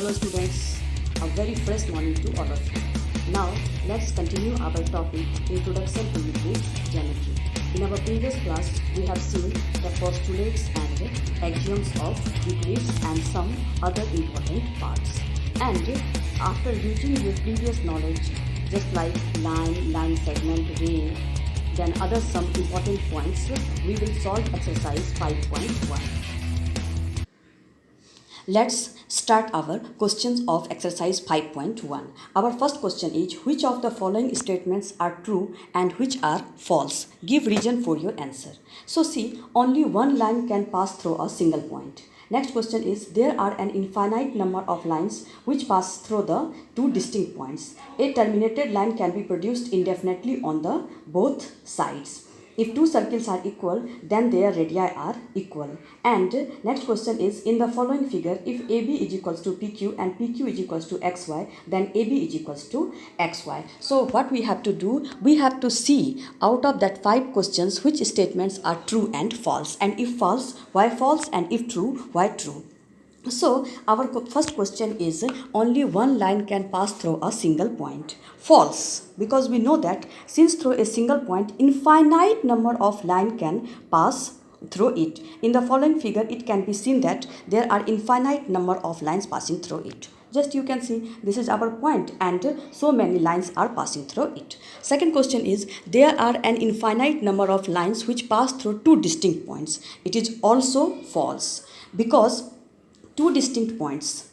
Hello students, a very fresh morning to all of you. Now let's continue our topic Introduction to Euclid's Geometry. In our previous class we have seen the postulates and axioms of Euclid and some other important parts. And after using your previous knowledge just like line segment, ray, then other some important points, we will solve exercise 5.1. Let's start our questions of exercise 5.1. Our first question is, which of the following statements are true and which are false? Give reason for your answer. So see, only one line can pass through a single point. Next question is, there are an infinite number of lines which pass through the two distinct points. A terminated line can be produced indefinitely on the both sides. If two circles are equal, then their radii are equal. And next question is, in the following figure, if AB is equals to PQ and PQ is equals to XY, then AB is equals to XY. So what we have to do, we have to see out of that 5 questions which statements are true and false. And if false, why false? And if true, why true? So our first question is, only one line can pass through a single point. False, because we know that since through a single point, infinite number of line can pass through it. In the following figure, it can be seen that there are infinite number of lines passing through it. Just you can see, this is our point and so many lines are passing through it. Second question is, there are an infinite number of lines which pass through two distinct points. It is also false, because two distinct points,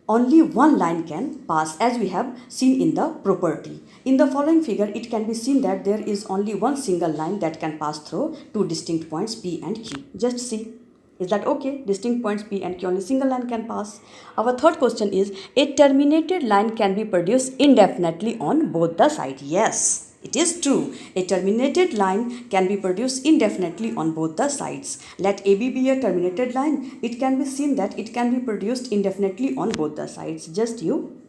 only one line can pass, as we have seen in the property. In the following figure, it can be seen that there is only one single line that can pass through two distinct points P and Q. Just see. Is that okay? Distinct points P and Q, only single line can pass. Our third question is, a terminated line can be produced indefinitely on both the sides. Yes. It is true. A terminated line can be produced indefinitely on both the sides. Let AB be a terminated line. It can be seen that it can be produced indefinitely on both the sides. Just you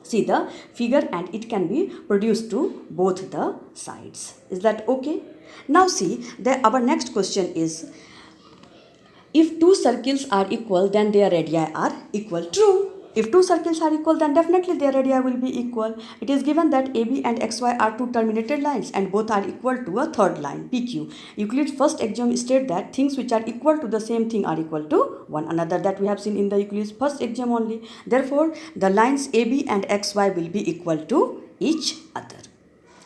see the figure and it can be produced to both the sides. Is that okay? Now see, our next question is, if two circles are equal, then their radii are equal. True. If two circles are equal, then definitely their radii will be equal. It is given that AB and XY are two terminated lines and both are equal to a third line, PQ. Euclid's first axiom states that things which are equal to the same thing are equal to one another. That we have seen in the Euclid's first axiom only. Therefore, the lines AB and XY will be equal to each other.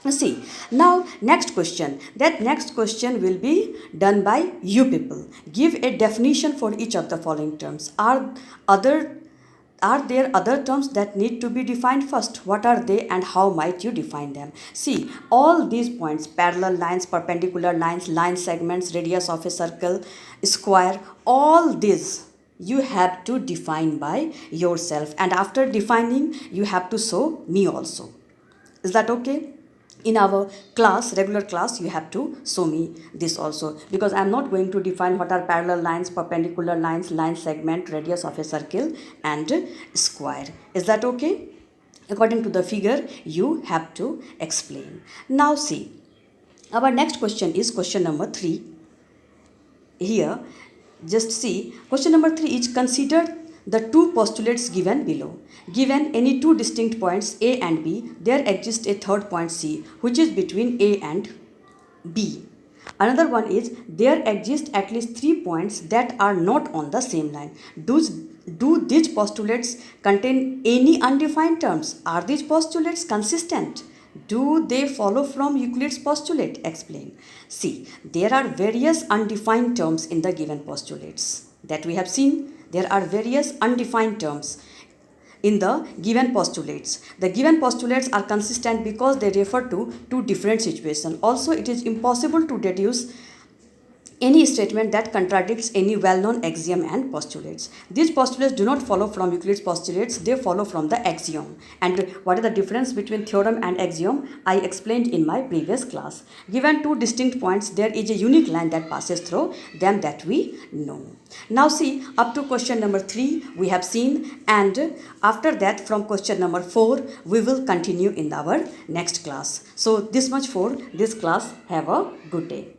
See, now next question. That next question will be done by you people. Give a definition for each of the following terms. Are there other terms that need to be defined first? What are they and how might you define them? See, all these points, parallel lines, perpendicular lines, line segments, radius of a circle, square, all these you have to define by yourself. And after defining, you have to show me also. Is that okay? In our class, regular class, you have to show me this also, because I am not going to define what are parallel lines, perpendicular lines, line segment, radius of a circle and square. Is that okay? According to the figure, you have to explain. Now see, our next question is question number 3. Here, just see, question number 3 is, consider the two postulates given below. Given any two distinct points A and B, there exists a third point C, which is between A and B. Another one is, there exist at least 3 points that are not on the same line. Do these postulates contain any undefined terms? Are these postulates consistent? Do they follow from Euclid's postulate? Explain. See, there are various undefined terms in the given postulates that we have seen. There are various undefined terms in the given postulates. The given postulates are consistent because they refer to two different situations. Also, it is impossible to deduce any statement that contradicts any well-known axiom and postulates. These postulates do not follow from Euclid's postulates, they follow from the axiom. And what is the difference between theorem and axiom? I explained in my previous class. Given two distinct points, there is a unique line that passes through them that we know. Now see, up to question number 3 we have seen, and after that from question number 4 we will continue in our next class. So this much for this class. Have a good day.